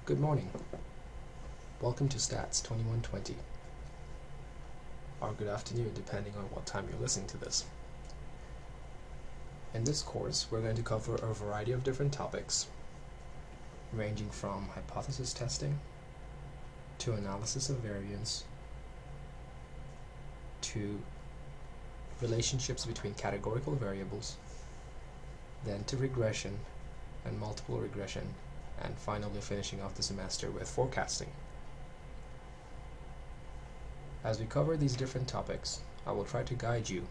Good morning. Welcome to Stats 2120. Or good afternoon, depending on what time you're listening to this. In this course, we're going to cover a variety of different topics, ranging from hypothesis testing to analysis of variance to relationships between categorical variables, then to regression and multiple regression, and finally finishing off the semester with forecasting. As we cover these different topics, I will try to guide you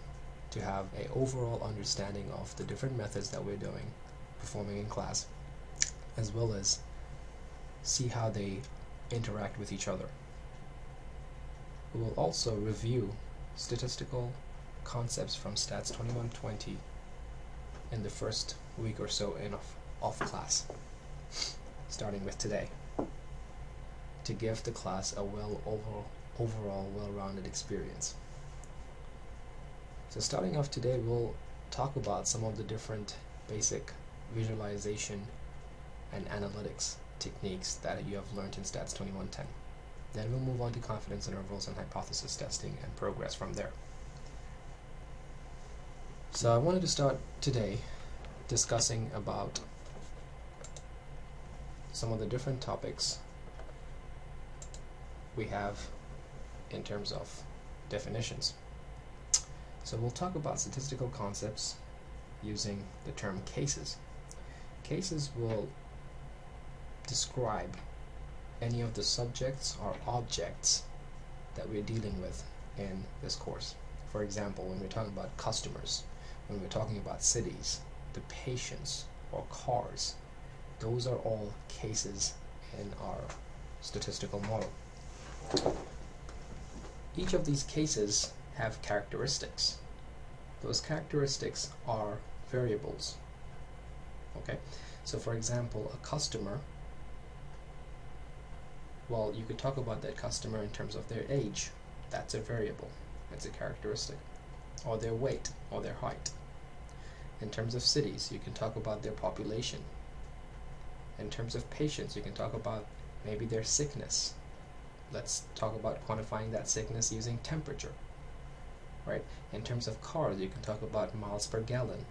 to have an overall understanding of the different methods that we're performing in class, as well as see how they interact with each other. We will also review statistical concepts from Stats 2120 in the first week or so of class, starting with today, to give the class a overall well-rounded experience. So starting off today, we'll talk about some of the different basic visualization and analytics techniques that you have learned in Stats 2110. Then we'll move on to confidence intervals and hypothesis testing and progress from there. So I wanted to start today discussing about some of the different topics we have in terms of definitions. So we'll talk about statistical concepts using the term cases. Cases will describe any of the subjects or objects that we're dealing with in this course. For example, when we're talking about customers, when we're talking about cities, the patients, or cars, those are all cases in our statistical model. Each of these cases have characteristics. Those characteristics are variables. Okay, so for example, a customer, well, you could talk about that customer in terms of their age. That's a variable. It's a characteristic. Or their weight, or their height. In terms of cities, you can talk about their population. In terms of patients, you can talk about maybe their sickness. Let's talk about quantifying that sickness using temperature. Right? In terms of cars, you can talk about miles per gallon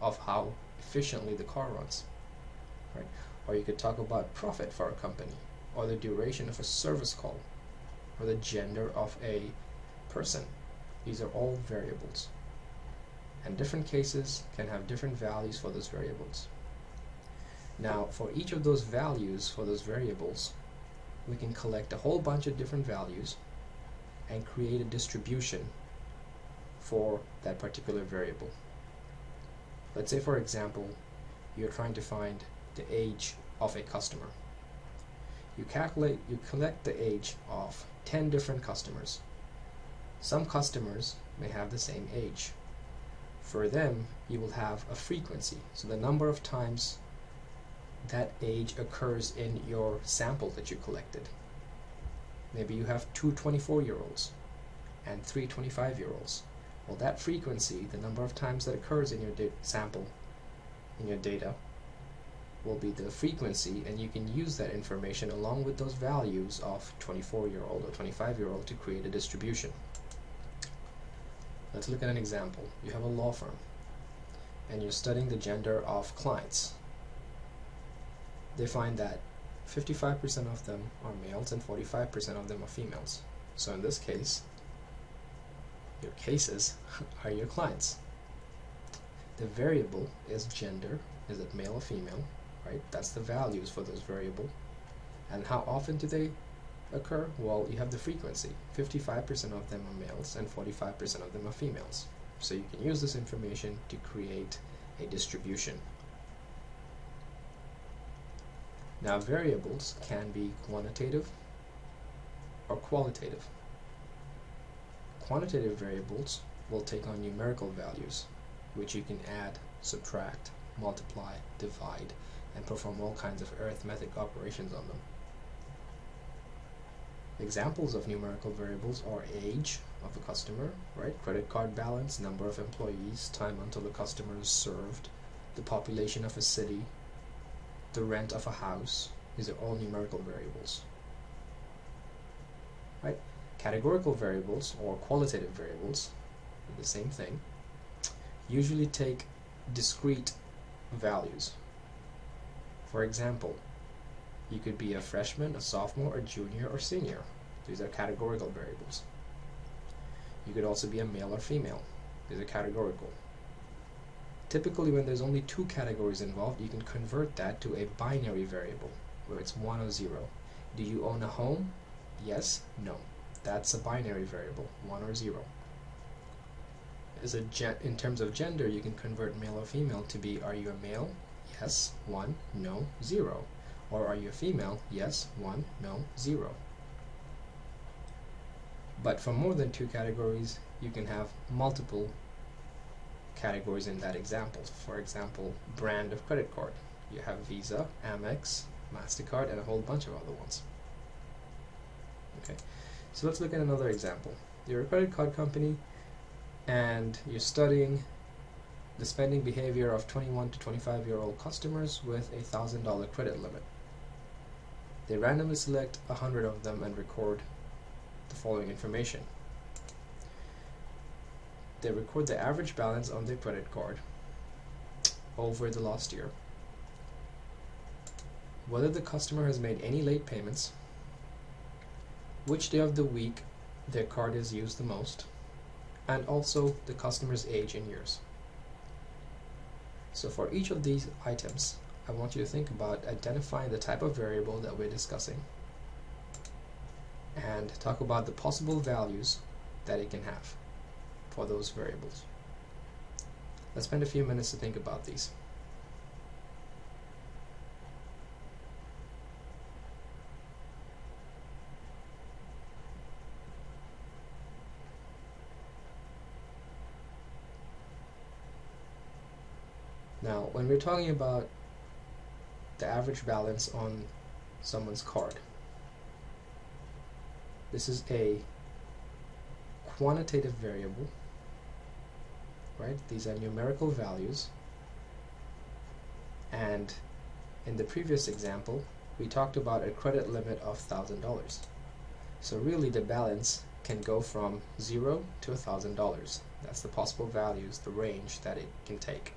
of how efficiently the car runs. Right? Or you could talk about profit for a company, or the duration of a service call, or the gender of a person. These are all variables. And different cases can have different values for those variables. Now, for each of those values for those variables, we can collect a whole bunch of different values and create a distribution for that particular variable. Let's say, for example, you're trying to find the age of a customer. You collect the age of 10 different customers. Some customers may have the same age. For them, you will have a frequency, so the number of times that age occurs in your sample that you collected. Maybe you have two 24-year-olds and three 25-year-olds. Well, that frequency, the number of times that occurs in your sample, in your data, will be the frequency, and you can use that information along with those values of 24-year-old or 25-year-old to create a distribution. Let's look at an example. You have a law firm, and you're studying the gender of clients. They find that 55% of them are males and 45% of them are females. So in this case, your cases are your clients. The variable is gender. Is it male or female? Right? That's the values for those variable. And how often do they occur? Well, you have the frequency. 55% of them are males and 45% of them are females. So you can use this information to create a distribution. Now, variables can be quantitative or qualitative. Quantitative variables will take on numerical values, which you can add, subtract, multiply, divide, and perform all kinds of arithmetic operations on them. Examples of numerical variables are age of a customer, right? Credit card balance, number of employees, time until the customer is served, the population of a city, the rent of a house, These are all numerical variables. Right? Categorical variables or qualitative variables, the same thing, usually take discrete values. For example, you could be a freshman, a sophomore, a junior, or senior. These are categorical variables. You could also be a male or female. These are categorical. Typically, when there's only two categories involved, you can convert that to a binary variable, where it's 1 or 0. Do you own a home? Yes, no. That's a binary variable, 1 or 0. In terms of gender, you can convert male or female to be, are you a male? Yes, 1, no, 0. Or are you a female? Yes, 1, no, 0. But for more than two categories, you can have multiple categories in that example. For example, brand of credit card. You have Visa, Amex, MasterCard, and a whole bunch of other ones. Okay, so let's look at another example. You're a credit card company and you're studying the spending behavior of 21 to 25-year-old customers with a $1,000 credit limit. They randomly select 100 of them and record the following information. They record the average balance on their credit card over the last year, whether the customer has made any late payments, which day of the week their card is used the most, and also the customer's age in years. So for each of these items, I want you to think about identifying the type of variable that we're discussing and talk about the possible values that it can have for those variables. Let's spend a few minutes to think about these. Now, when we're talking about the average balance on someone's card, this is a quantitative variable, right? These are numerical values, and in the previous example we talked about a credit limit of $1,000. So really the balance can go from 0 to $1,000. That's the possible values, the range that it can take.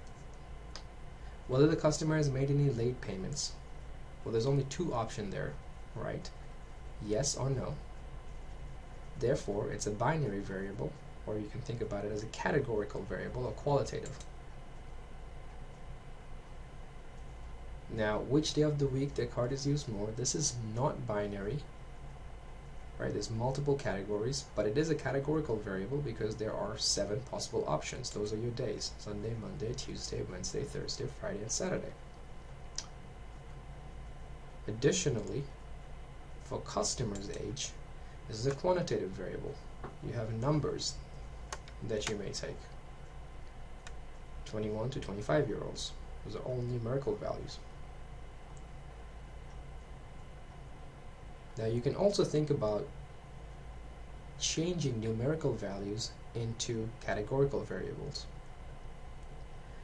Whether the customer has made any late payments, well, there's only two options there, right? Yes or no. Therefore, it's a binary variable, or you can think about it as a categorical variable or qualitative. Now, which day of the week their card is used more? This is not binary, right? There's multiple categories, but it is a categorical variable because there are 7 possible options. Those are your days: Sunday, Monday, Tuesday, Wednesday, Thursday, Friday, and Saturday. Additionally, for customer's age, this is a quantitative variable. You have numbers that you may take. 21 to 25-year-olds. Those are all numerical values. Now you can also think about changing numerical values into categorical variables.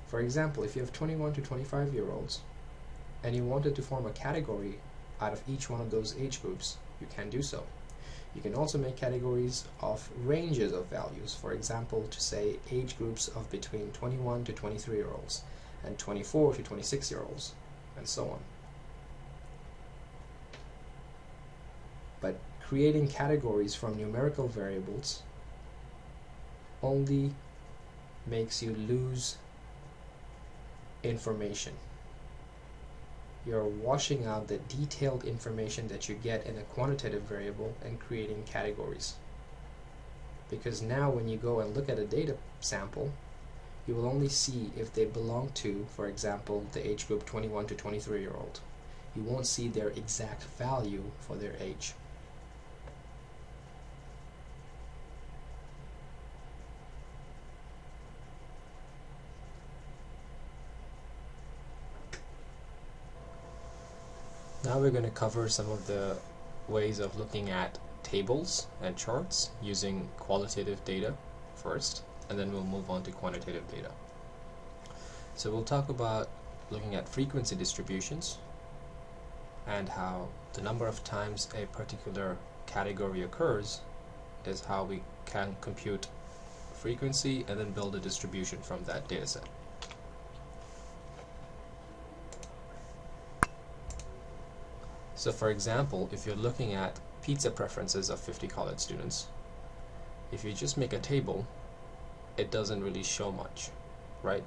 For example, if you have 21 to 25-year-olds and you wanted to form a category out of each one of those age groups, you can do so. You can also make categories of ranges of values. For example, to say age groups of between 21 to 23-year-olds and 24 to 26-year-olds, and so on. But creating categories from numerical variables only makes you lose information. You're washing out the detailed information that you get in a quantitative variable and creating categories. Because now when you go and look at a data sample, you will only see if they belong to, for example, the age group 21 to 23-year-old. You won't see their exact value for their age. Now we're going to cover some of the ways of looking at tables and charts using qualitative data first, and then we'll move on to quantitative data. So we'll talk about looking at frequency distributions, and how the number of times a particular category occurs is how we can compute frequency and then build a distribution from that data set. So for example, if you're looking at pizza preferences of 50 college students, if you just make a table, it doesn't really show much, right?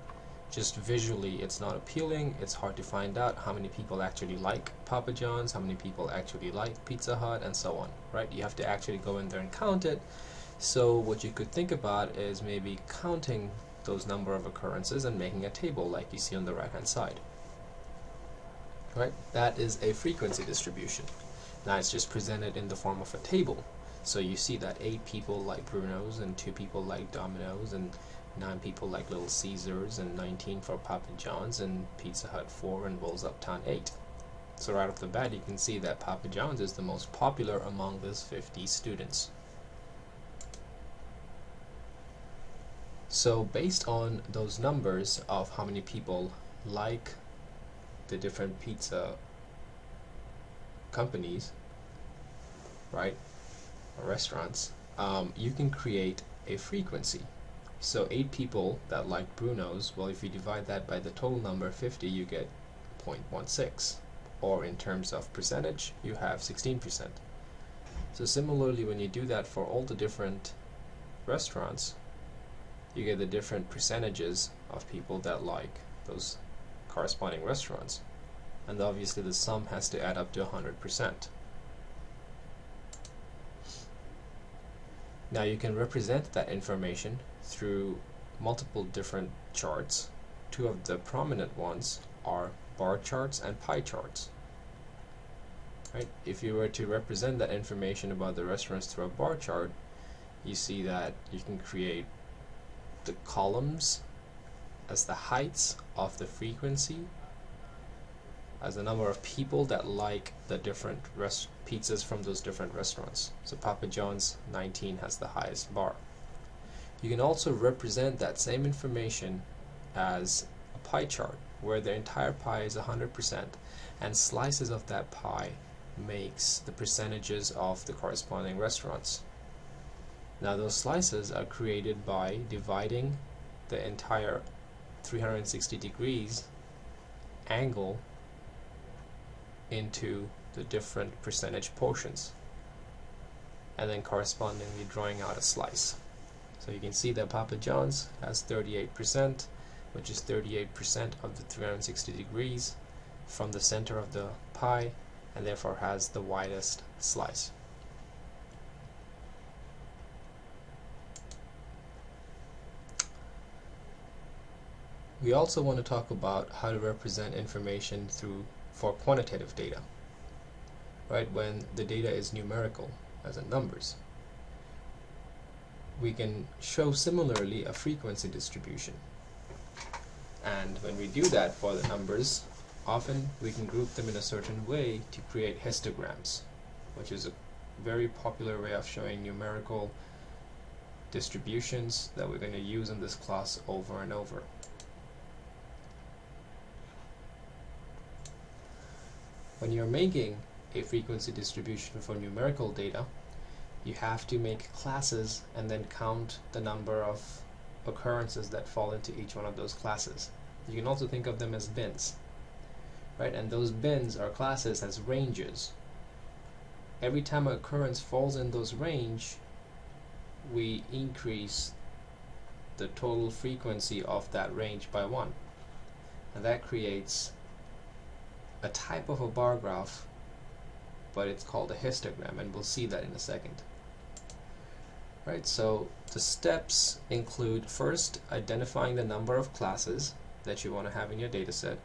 Just visually it's not appealing, it's hard to find out how many people actually like Papa John's, how many people actually like Pizza Hut, and so on, right? You have to actually go in there and count it. So what you could think about is maybe counting those number of occurrences and making a table like you see on the right hand side. Right? That is a frequency distribution. Now it's just presented in the form of a table. So you see that 8 people like Bruno's, and 2 people like Domino's, and 9 people like Little Caesars, and 19 for Papa John's, and Pizza Hut 4, and Will's Uptown 8. So right off the bat you can see that Papa John's is the most popular among those 50 students. So based on those numbers of how many people like the different pizza companies, right, or restaurants, you can create a frequency. So 8 people that like Bruno's, well, if you divide that by the total number 50, you get 0.16, or in terms of percentage you have 16%. So similarly, when you do that for all the different restaurants, you get the different percentages of people that like those corresponding restaurants, and obviously the sum has to add up to 100%. Now you can represent that information through multiple different charts. 2 of the prominent ones are bar charts and pie charts. Right? If you were to represent that information about the restaurants through a bar chart, you see that you can create the columns as the heights of the frequency, as the number of people that like the different pizzas from those different restaurants. So Papa John's 19 has the highest bar. You can also represent that same information as a pie chart, where the entire pie is 100% and slices of that pie makes the percentages of the corresponding restaurants. Now those slices are created by dividing the entire 360 degrees angle into the different percentage portions, and then correspondingly drawing out a slice. So you can see that Papa John's has 38%, which is 38% of the 360 degrees from the center of the pie, and therefore has the widest slice. We also want to talk about how to represent information for quantitative data, right? When the data is numerical, as in numbers, we can show similarly a frequency distribution. And when we do that for the numbers, often we can group them in a certain way to create histograms, which is a very popular way of showing numerical distributions that we're going to use in this class over and over. When you're making a frequency distribution for numerical data, you have to make classes and then count the number of occurrences that fall into each one of those classes. You can also think of them as bins, right? And those bins or classes as ranges. Every time an occurrence falls in those range, we increase the total frequency of that range by 1. And that creates a type of a bar graph, but it's called a histogram, and we'll see that in a second. Right, so the steps include first identifying the number of classes that you want to have in your data set.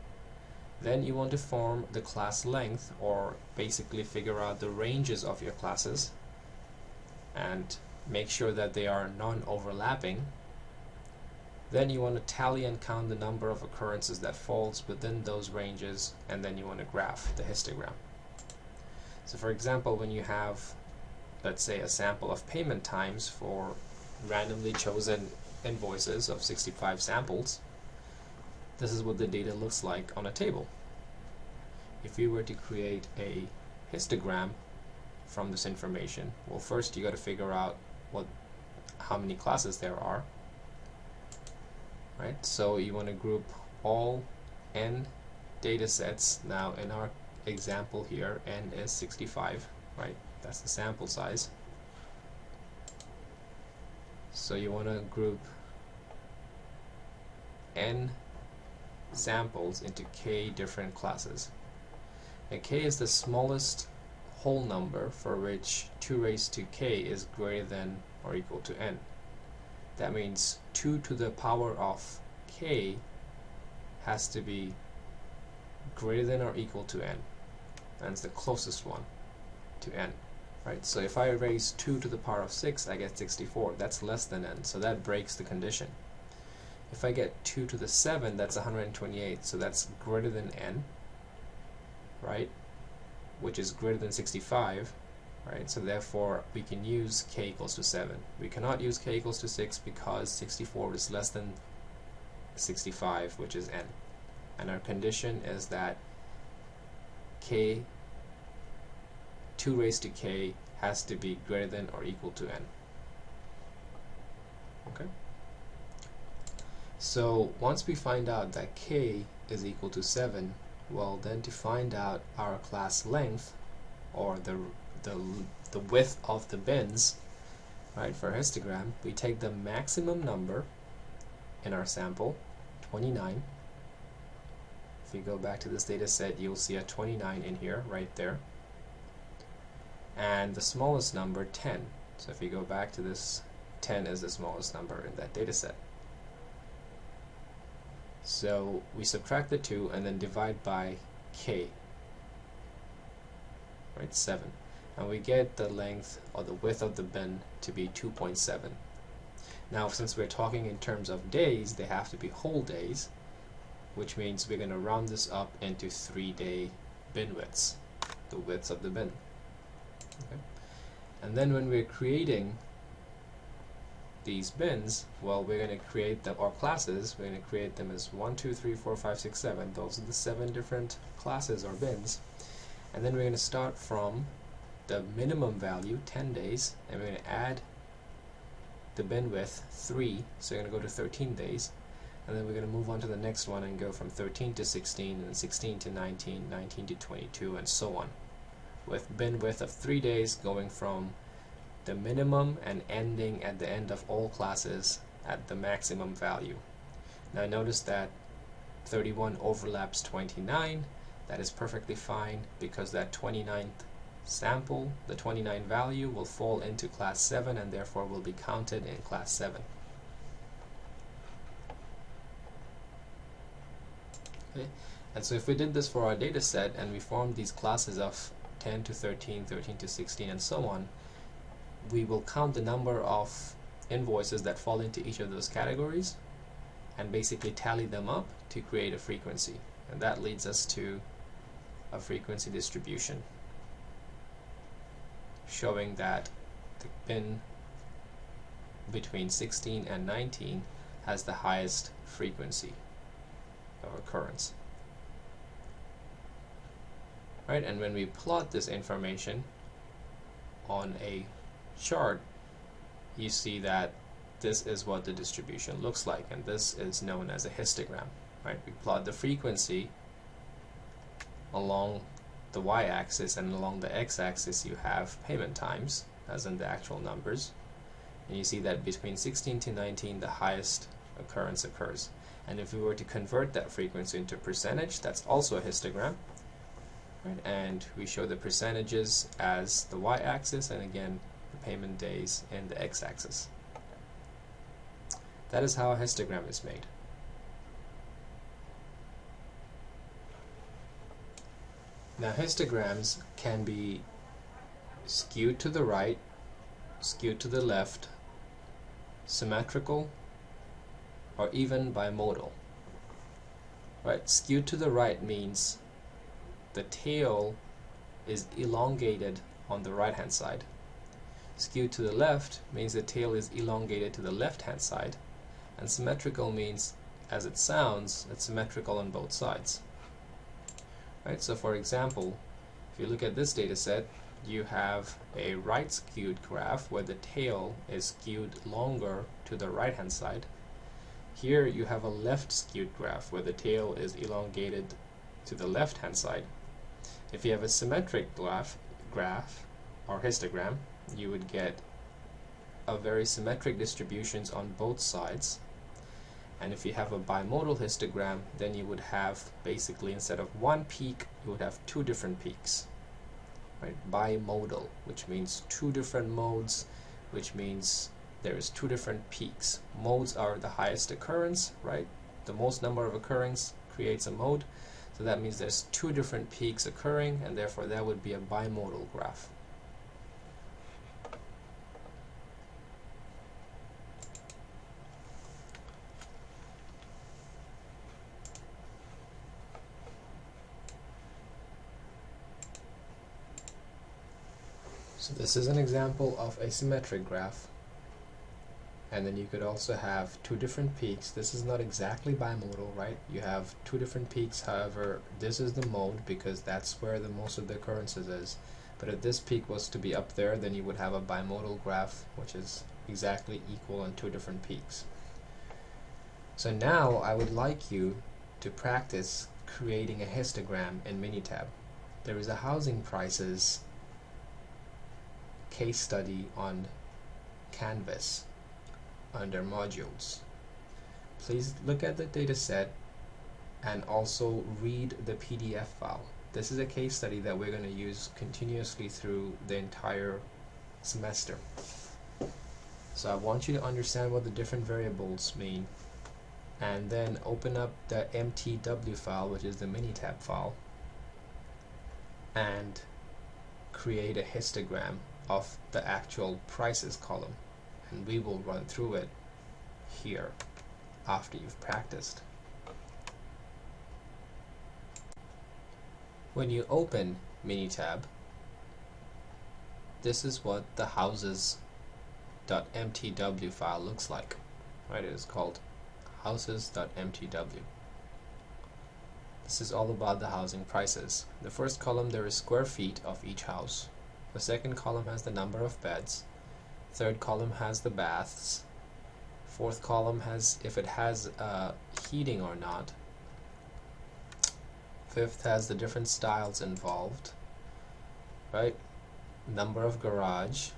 Then you want to form the class length, or basically figure out the ranges of your classes and make sure that they are non-overlapping. Then you want to tally and count the number of occurrences that falls within those ranges, and then you want to graph the histogram. So for example, when you have, let's say, a sample of payment times for randomly chosen invoices of 65 samples, this is what the data looks like on a table. if we were to create a histogram from this information, well, first you got to figure out how many classes there are, right? So you want to group all n data sets. Now in our example here, n is 65, right? That's the sample size. So you want to group n samples into k different classes. And k is the smallest whole number for which 2 raised to k is greater than or equal to n. That means 2 to the power of k has to be greater than or equal to n. That's the closest one to n, right? So if I raise 2 to the power of 6, I get 64. That's less than n, so that breaks the condition. If I get 2 to the 7, that's 128, so that's greater than n, right? Which is greater than 65, right? So therefore we can use k equals to 7. We cannot use k equals to 6 because 64 is less than 65, which is n. And our condition is that k, 2 raised to k, has to be greater than or equal to n. Okay? So once we find out that k is equal to 7, well, then to find out our class length, or the width of the bins, right, for a histogram, we take the maximum number in our sample, 29. If you go back to this data set, you'll see a 29 in here, right there. And the smallest number, 10. So if you go back to this, 10 is the smallest number in that data set. So we subtract the 2 and then divide by k, right, 7. And we get the length or the width of the bin to be 2.7. Now since we're talking in terms of days, they have to be whole days, which means we're going to round this up into 3-day bin widths, the widths of the bin. Okay. And then when we're creating these bins, well, we're going to create them, or classes, we're going to create them as 1, 2, 3, 4, 5, 6, 7. Those are the 7 different classes or bins. And then we're going to start from the minimum value, 10 days, and we're going to add the bin width, 3, so we're going to go to 13 days. And then we're going to move on to the next one and go from 13 to 16, and 16 to 19, 19 to 22, and so on, with bin width of 3 days going from the minimum and ending at the end of all classes at the maximum value. Now notice that 31 overlaps 29. That is perfectly fine because that 29th sample, the 29 value, will fall into class 7 and therefore will be counted in class 7. Okay. And so if we did this for our data set and we formed these classes of 10 to 13, 13 to 16, and so on, we will count the number of invoices that fall into each of those categories and basically tally them up to create a frequency. And that leads us to a frequency distribution showing that the bin between 16 and 19 has the highest frequency of occurrence. Right, and when we plot this information on a chart, you see that this is what the distribution looks like, and this is known as a histogram. Right, we plot the frequency along the y-axis, and along the x-axis you have payment times, as in the actual numbers, and you see that between 16 to 19 the highest occurrence occurs. And if we were to convert that frequency into percentage, that's also a histogram. Right, and we show the percentages as the y-axis, and again the payment days in the x-axis. That is how a histogram is made. Now histograms can be skewed to the right, skewed to the left, symmetrical, or even bimodal. Right, skewed to the right means the tail is elongated on the right hand side. Skewed to the left means the tail is elongated to the left hand side, and symmetrical means, as it sounds, it's symmetrical on both sides. right? So for example, if you look at this data set, you have a right skewed graph where the tail is skewed longer to the right hand side. Here you have a left skewed graph where the tail is elongated to the left hand side. If you have a symmetric graph or histogram, you would get a very symmetric distributions on both sides. And if you have a bimodal histogram, then you would have basically, instead of one peak, you would have two different peaks. Right? Bimodal, which means two different modes, which means there is two different peaks. Modes are the highest occurrence, right? The most number of occurrence creates a mode. So that means there's two different peaks occurring, and therefore that would be a bimodal graph. So this is an example of a symmetric graph. And then you could also have two different peaks. This is not exactly bimodal, right? You have two different peaks, however, this is the mode because that's where the most of the occurrences is. But if this peak was to be up there, then you would have a bimodal graph, which is exactly equal on two different peaks. So now I would like you to practice creating a histogram in Minitab. There is a housing prices case study on Canvas under modules. Please look at the data set and also read the PDF file. This is a case study that we're going to use continuously through the entire semester. So I want you to understand what the different variables mean, and then open up the MTW file, which is the Minitab file, and create a histogram of the actual prices column, and we will run through it here after you've practiced. When you open Minitab, this is what the houses.mtw file looks like. Right, it is called houses.mtw. This is all about the housing prices. The first column, there is square feet of each house. The second column has the number of beds. Third column has the baths. Fourth column has if it has heating or not. Fifth has the different styles involved. Right? Number of garage.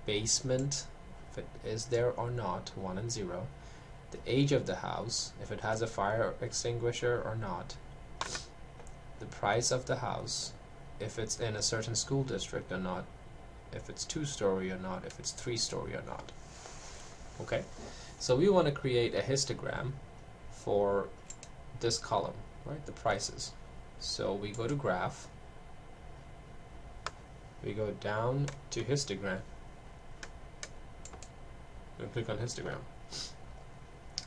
Basement, if it is there or not, 1 and 0. The age of the house, if it has a fire extinguisher or not. The price of the house, if it's in a certain school district or not, if it's 2-story or not, if it's 3-story or not. Okay, so we want to create a histogram for this column, right, the prices. So we go to graph, we go down to histogram, and click on histogram.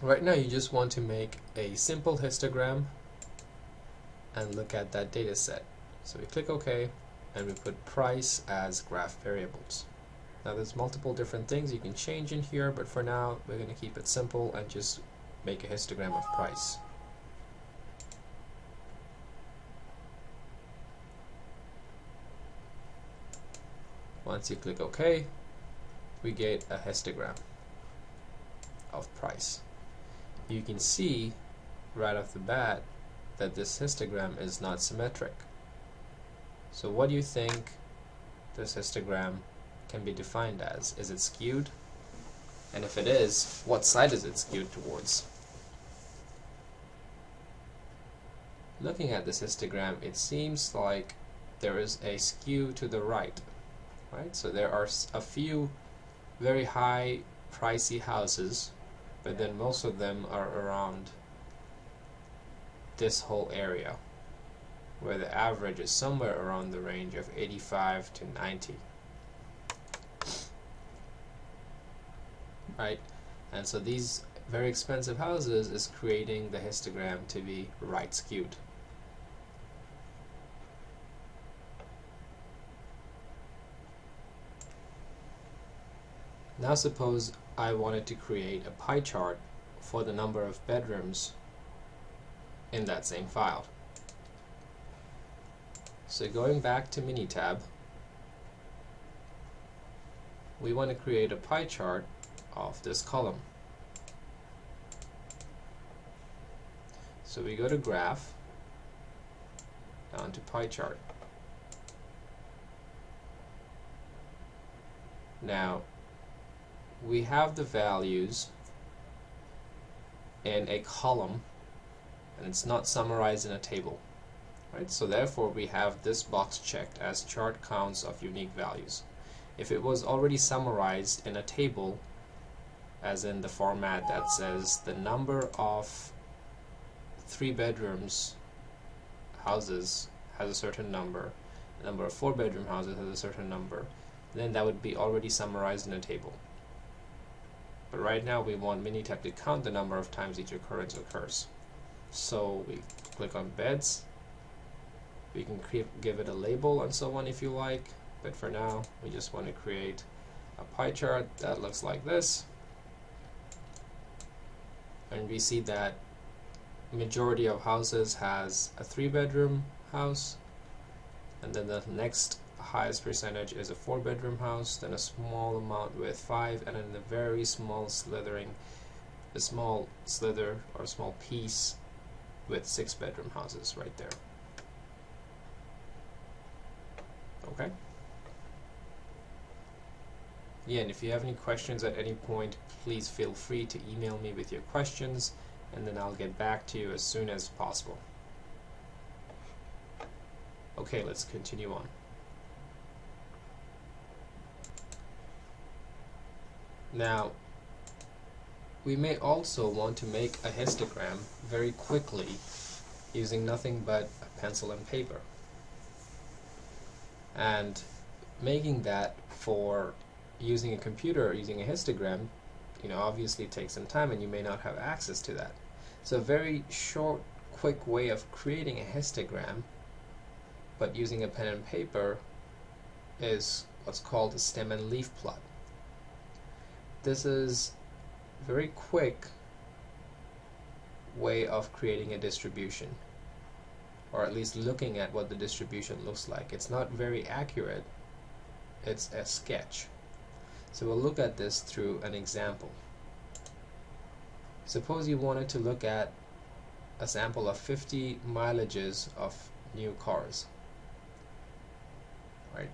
Right now you just want to make a simple histogram and look at that data set. So we click OK, and we put price as graph variables. Now there's multiple different things you can change in here, but for now we're going to keep it simple and just make a histogram of price. Once you click OK, we get a histogram of price. You can see right off the bat that this histogram is not symmetric. So what do you think this histogram can be defined as? Is it skewed? And if it is, what side is it skewed towards? Looking at this histogram, it seems like there is a skew to the right. Right? So there are a few very high pricey houses, but then most of them are around this whole area, where the average is somewhere around the range of 85 to 90. Right? And so these very expensive houses is creating the histogram to be right skewed. Now suppose I wanted to create a pie chart for the number of bedrooms in that same file. So going back to Minitab, we want to create a pie chart of this column. So we go to Graph, down to Pie Chart. Now we have the values in a column and it's not summarized in a table, right? So therefore we have this box checked as chart counts of unique values. If it was already summarized in a table, as in the format that says the number of 3-bedrooms houses has a certain number, the number of 4-bedroom houses has a certain number, then that would be already summarized in a table. But right now we want Minitab to count the number of times each occurrence occurs. So we click on beds, we can give it a label and so on if you like, but for now we just want to create a pie chart that looks like this, and we see that majority of houses has a 3-bedroom house, and then the next highest percentage is a 4-bedroom house, then a small amount with 5, and then a very small slither or small piece with 6-bedroom houses right there. Okay. Yeah, and if you have any questions at any point, please feel free to email me with your questions, and then I'll get back to you as soon as possible. Okay, let's continue on. Now, we may also want to make a histogram very quickly using nothing but a pencil and paper. And making that for using a computer, using a histogram, obviously takes some time and you may not have access to that. So a very short, quick way of creating a histogram, but using a pen and paper, is what's called a stem and leaf plot. This is a very quick way of creating a distribution, or at least looking at what the distribution looks like. It's not very accurate, it's a sketch. So we'll look at this through an example. Suppose you wanted to look at a sample of 50 mileages of new cars. Right?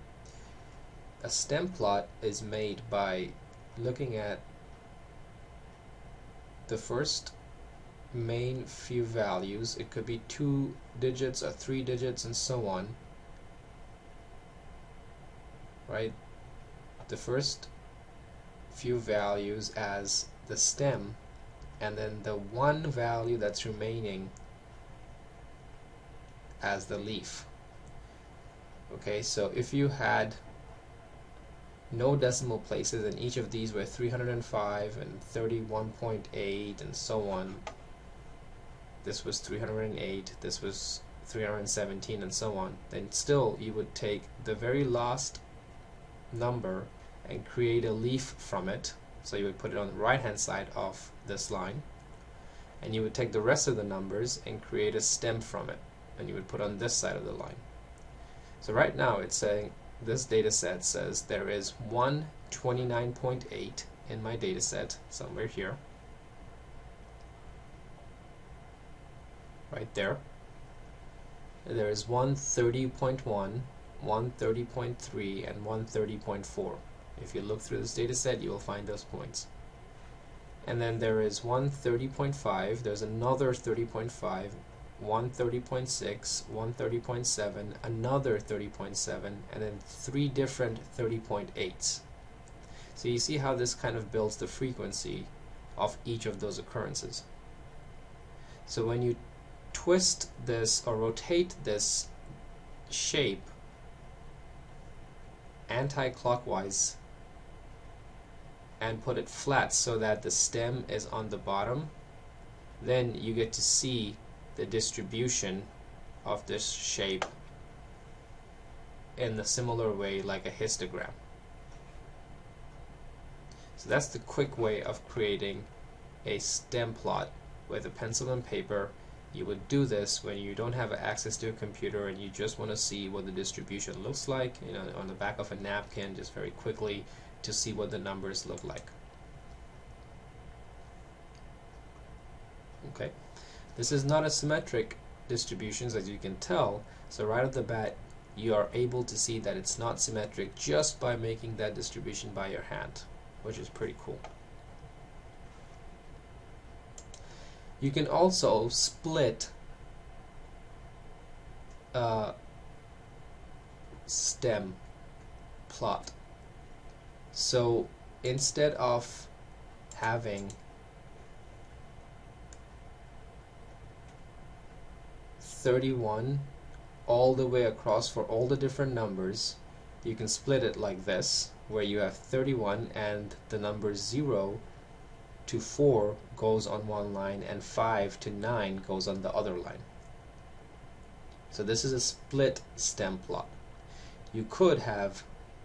A stem plot is made by looking at the first main few values. It could be 2 digits or 3 digits and so on. Right? The first few values as the stem, and then the one value that's remaining as the leaf. Okay, so if you had no decimal places and each of these were 305 and 31.8 and so on, this was 308, this was 317 and so on, then still you would take the very last number and create a leaf from it. So you would put it on the right hand side of this line, and you would take the rest of the numbers and create a stem from it, and you would put on this side of the line. So right now it's saying, this data set says there is 129.8 in my data set somewhere here, right there. There is 130.1, 130.3, and 130.4. If you look through this data set, you will find those points. And then there is 130.5, there's another 30.5, 130.6, 130.7, another 30.7, and then 3 different 30.8s. So you see how this kind of builds the frequency of each of those occurrences. So when you twist this or rotate this shape anti-clockwise and put it flat so that the stem is on the bottom, then you get to see the distribution of this shape in a similar way like a histogram. So that's the quick way of creating a stem plot with a pencil and paper You would do this when you don't have access to a computer and you just want to see what the distribution looks like, on the back of a napkin, just very quickly to see what the numbers look like. Okay, this is not a symmetric distributions, as you can tell, so right off the bat you are able to see that it's not symmetric just by making that distribution by your hand, which is pretty cool. You can also split a stem plot. So instead of having 31 all the way across for all the different numbers, you can split it like this, where you have 31 and the numbers 0 to 4 goes on one line and 5 to 9 goes on the other line. So this is a split stem plot. You could have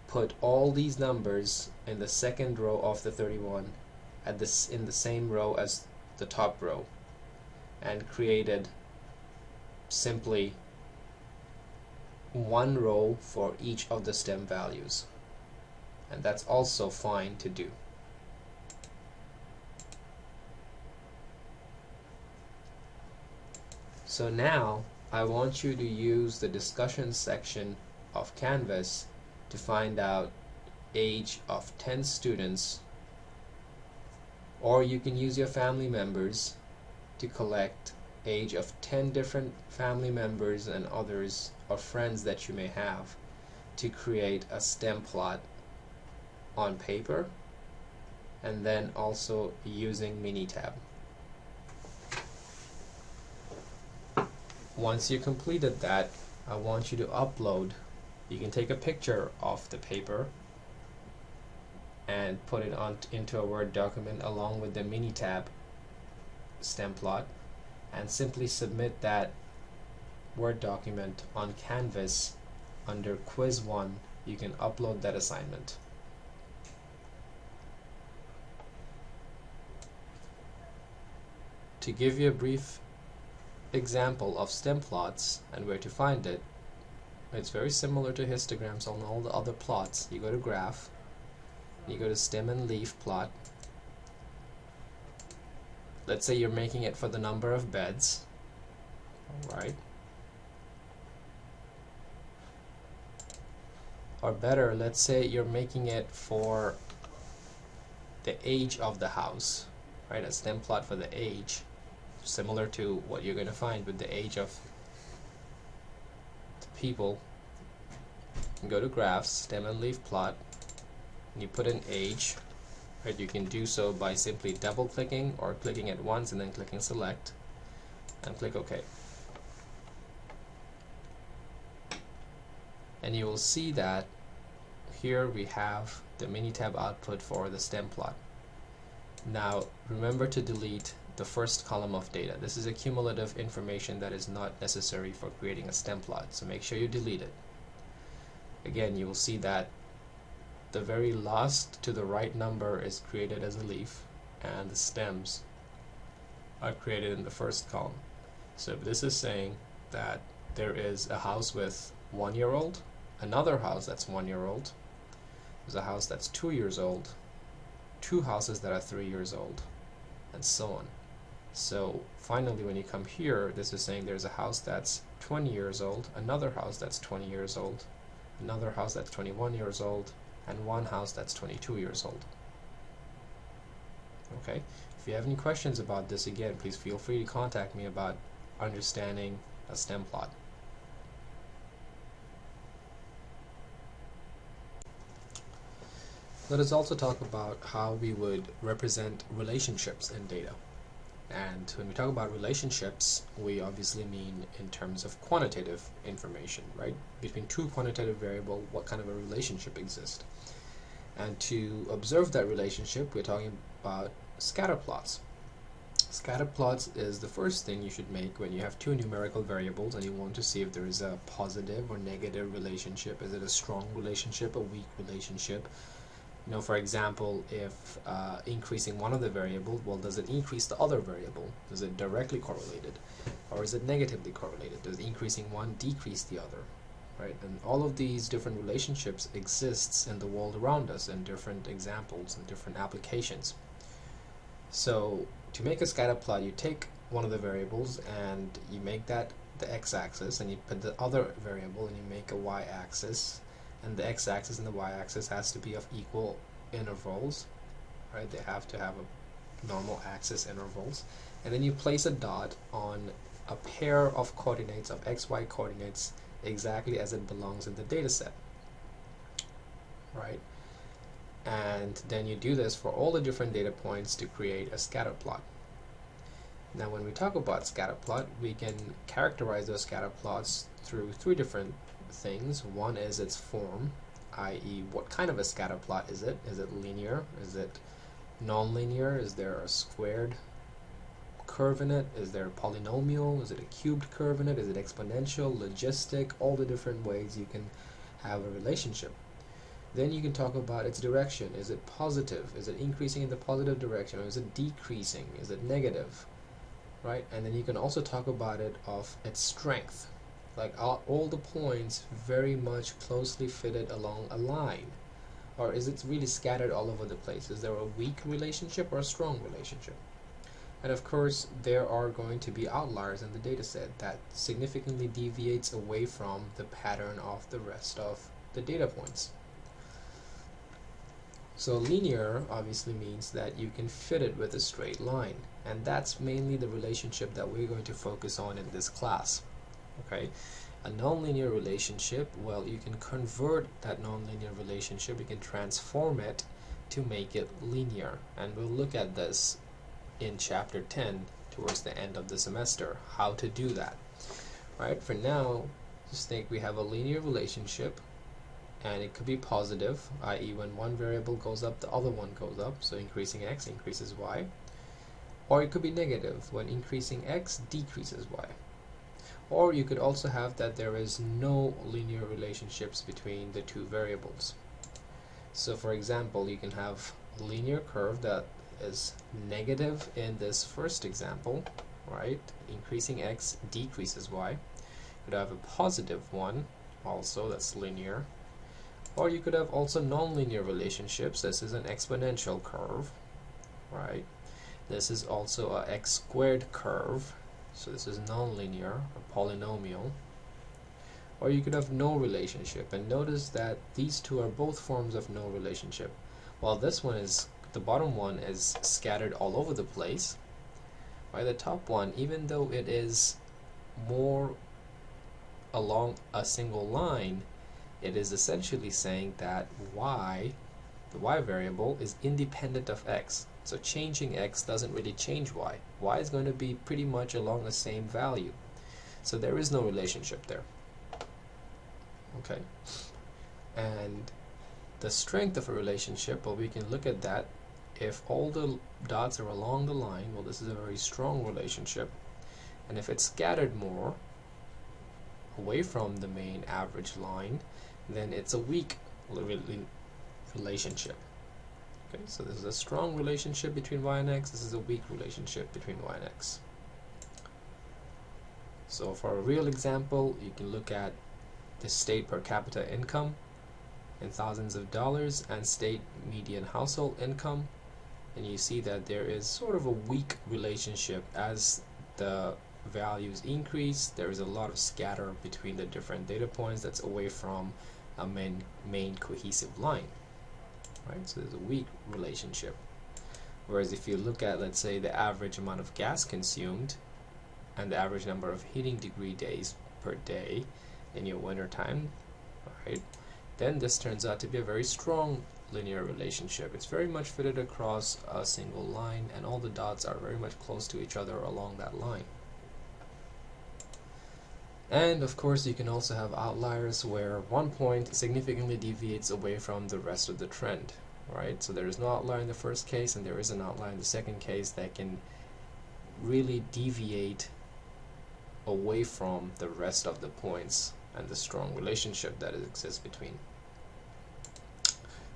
put all these numbers in the second row of the 31 in the same row as the top row and created simply one row for each of the stem values, and that's also fine to do. So now I want you to use the discussion section of Canvas to find out age of 10 students, or you can use your family members to collect age of 10 different family members and others or friends that you may have to create a stem plot on paper, and then also using Minitab. Once you completed that, I want you to upload. You can take a picture of the paper and put it into a Word document along with the Minitab stem plot, and simply submit that Word document on Canvas under Quiz 1. You can upload that assignment. To give you a brief example of stem plots and where to find it, it's very similar to histograms on all the other plots. You go to Graph, you go to Stem and Leaf Plot. Let's say you're making it for the number of beds. Alright. Or better, let's say you're making it for the age of the house. Right, a stem plot for the age, similar to what you're going to find with the age of the people. You go to Graphs, Stem and Leaf Plot, and you put in age. Right, you can do so by simply double clicking or clicking it once and then clicking Select and click OK. And you will see that here we have the Minitab output for the stem plot. Now remember to delete the first column of data. This is a cumulative information that is not necessary for creating a stem plot, so make sure you delete it. Again, you will see that the very last to the right number is created as a leaf, and the stems are created in the first column. So this is saying that there is a house with 1 year old, another house that's 1 year old, there's a house that's 2 years old, 2 houses that are 3 years old, and so on. So finally, when you come here, this is saying there's a house that's 20 years old, another house that's 20 years old, another house that's 21 years old, and one house that's 22 years old. Okay, if you have any questions about this, again, please feel free to contact me about understanding a stem plot. Let us also talk about how we would represent relationships in data. And when we talk about relationships, we obviously mean in terms of quantitative information, right? Between two quantitative variables, what kind of a relationship exists. And to observe that relationship, we're talking about scatter plots. Scatter plots is the first thing you should make when you have two numerical variables and you want to see if there is a positive or negative relationship. Is it a strong relationship, a weak relationship? For example, if increasing one of the variables, well, does it increase the other variable? Is it directly correlated? Or is it negatively correlated? Does increasing one decrease the other? Right? And all of these different relationships exists in the world around us in different examples and different applications. So to make a scatter plot, you take one of the variables and you make that the x-axis, and you put the other variable and you make a y-axis, and the x-axis and the y-axis has to be of equal intervals, right? They have to have a normal axis intervals, and then you place a dot on a pair of coordinates of xy coordinates exactly as it belongs in the data set, right? And then you do this for all the different data points to create a scatter plot. Now when we talk about scatter plot, we can characterize those scatter plots through three different things. One is its form, i.e. what kind of a scatter plot is it? Is it linear? Is it non-linear? Is there a squared curve in it? Is there a polynomial? Is it a cubed curve in it? Is it exponential, logistic? All the different ways you can have a relationship. Then you can talk about its direction. Is it positive? Is it increasing in the positive direction? Or is it decreasing? Is it negative? Right? And then you can also talk about it of its strength. Like all the points very much closely fitted along a line? Or is it really scattered all over the place? Is there a weak relationship or a strong relationship? And of course, there are going to be outliers in the data set that significantly deviates away from the pattern of the rest of the data points. So linear obviously means that you can fit it with a straight line, and that's mainly the relationship that we're going to focus on in this class. Okay, a nonlinear relationship, well, you can convert that nonlinear relationship, you can transform it to make it linear, and we'll look at this in chapter 10 towards the end of the semester, how to do that. Right, for now, just think we have a linear relationship, and it could be positive, i.e. when one variable goes up, the other one goes up, so increasing x increases y. Or it could be negative, when increasing x decreases y. Or you could also have that there is no linear relationships between the two variables. So for example, you can have a linear curve that is negative in this first example, right? Increasing x decreases y. You could have a positive one also that's linear. Or you could have also nonlinear relationships. This is an exponential curve, right? This is also a x squared curve, so this is nonlinear, a polynomial. Or you could have no relationship, and notice that these two are both forms of no relationship. While this one is, the bottom one is scattered all over the place, right? The top one, even though it is more along a single line, it is essentially saying that y, the y variable, is independent of x. So changing x doesn't really change y. Y is going to be pretty much along the same value. So there is no relationship there. Okay. And the strength of a relationship, well, we can look at that. If all the dots are along the line, well, this is a very strong relationship. And if it's scattered more away from the main average line, then it's a weak relationship. Okay, so this is a strong relationship between y and x, this is a weak relationship between y and x. So for a real example, you can look at the state per capita income in thousands of dollars and state median household income, and you see that there is sort of a weak relationship. As the values increase, there is a lot of scatter between the different data points that's away from a main cohesive line, right? So there's a weak relationship. Whereas if you look at, let's say, the average amount of gas consumed and the average number of heating degree days per day in your winter time, right, then this turns out to be a very strong linear relationship. It's very much fitted across a single line, and all the dots are very much close to each other along that line. And of course, you can also have outliers where one point significantly deviates away from the rest of the trend, right? So there is no outlier in the first case, and there is an outlier in the second case that can really deviate away from the rest of the points and the strong relationship that exists between.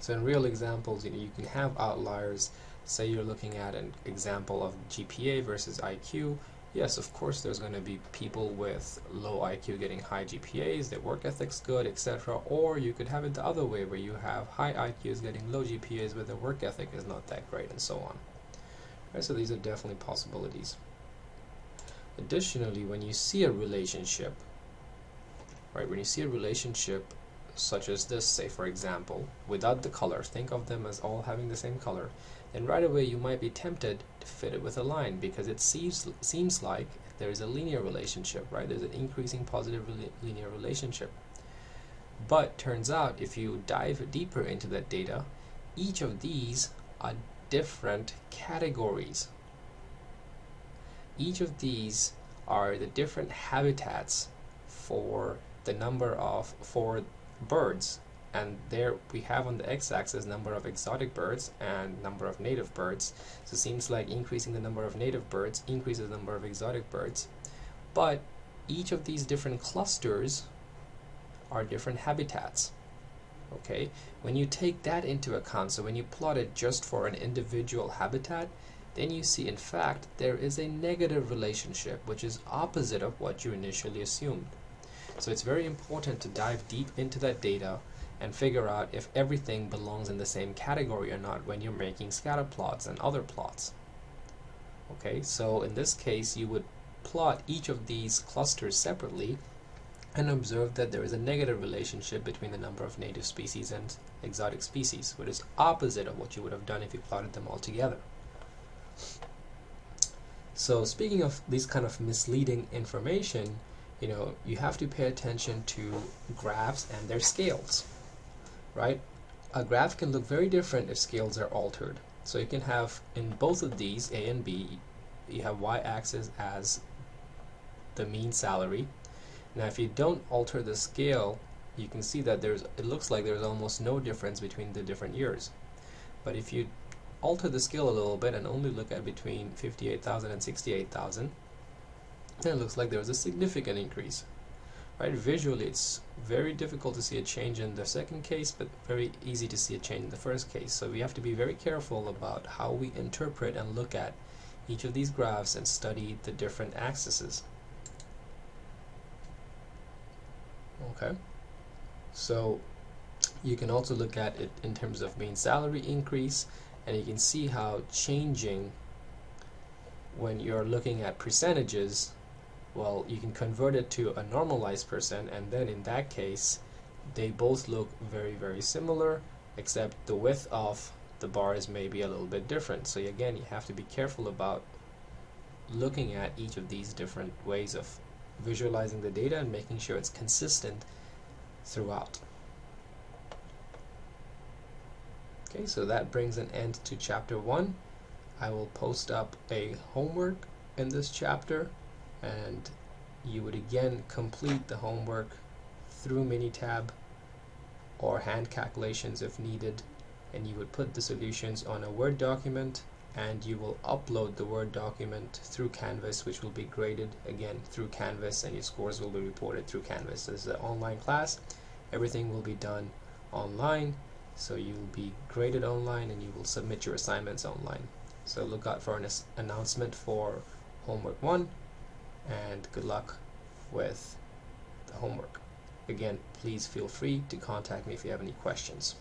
So in real examples, you can have outliers. Say you're looking at an example of GPA versus IQ. Yes, of course there's going to be people with low IQ getting high GPAs, their work ethic's good, etc. Or you could have it the other way, where you have high IQs getting low GPAs but their work ethic is not that great, and so on. Right, so these are definitely possibilities. Additionally, when you see a relationship, right, when you see a relationship such as this, say for example, without the color, think of them as all having the same color, then right away you might be tempted to fit it with a line, because it seems like there is a linear relationship, right? There's an increasing positive linear relationship. But turns out, if you dive deeper into that data, each of these are different categories. Each of these are the different habitats for the number of birds, and there we have on the x-axis number of exotic birds and number of native birds. So it seems like increasing the number of native birds increases the number of exotic birds, but each of these different clusters are different habitats. Okay, when you take that into account, so when you plot it just for an individual habitat, then you see in fact there is a negative relationship, which is opposite of what you initially assumed. So it's very important to dive deep into that data and figure out if everything belongs in the same category or not when you're making scatter plots and other plots. Okay, so in this case you would plot each of these clusters separately and observe that there is a negative relationship between the number of native species and exotic species, which is opposite of what you would have done if you plotted them all together. So speaking of these kind of misleading information, you have to pay attention to graphs and their scales, right? A graph can look very different if scales are altered. So you can have, in both of these, A and B, you have y-axis as the mean salary. Now if you don't alter the scale, you can see that it looks like there's almost no difference between the different years. But if you alter the scale a little bit and only look at between 58,000 and 68,000, then it looks like there was a significant increase. Right? Visually it's very difficult to see a change in the second case, but very easy to see a change in the first case. So we have to be very careful about how we interpret and look at each of these graphs and study the different axes. Okay, so you can also look at it in terms of mean salary increase, and you can see how changing when you're looking at percentages. Well, you can convert it to a normalized percent, and then in that case they both look very, very similar, except the width of the bars may be a little bit different. So again, you have to be careful about looking at each of these different ways of visualizing the data and making sure it's consistent throughout. Okay, so that brings an end to chapter 1. I will post up a homework in this chapter, and you would again complete the homework through Minitab or hand calculations if needed, and you would put the solutions on a Word document, and you will upload the Word document through Canvas, which will be graded again through Canvas, and your scores will be reported through Canvas. This is an online class. Everything will be done online, so you'll be graded online and you will submit your assignments online. So look out for an announcement for homework 1, and good luck with the homework. Again, please feel free to contact me if you have any questions.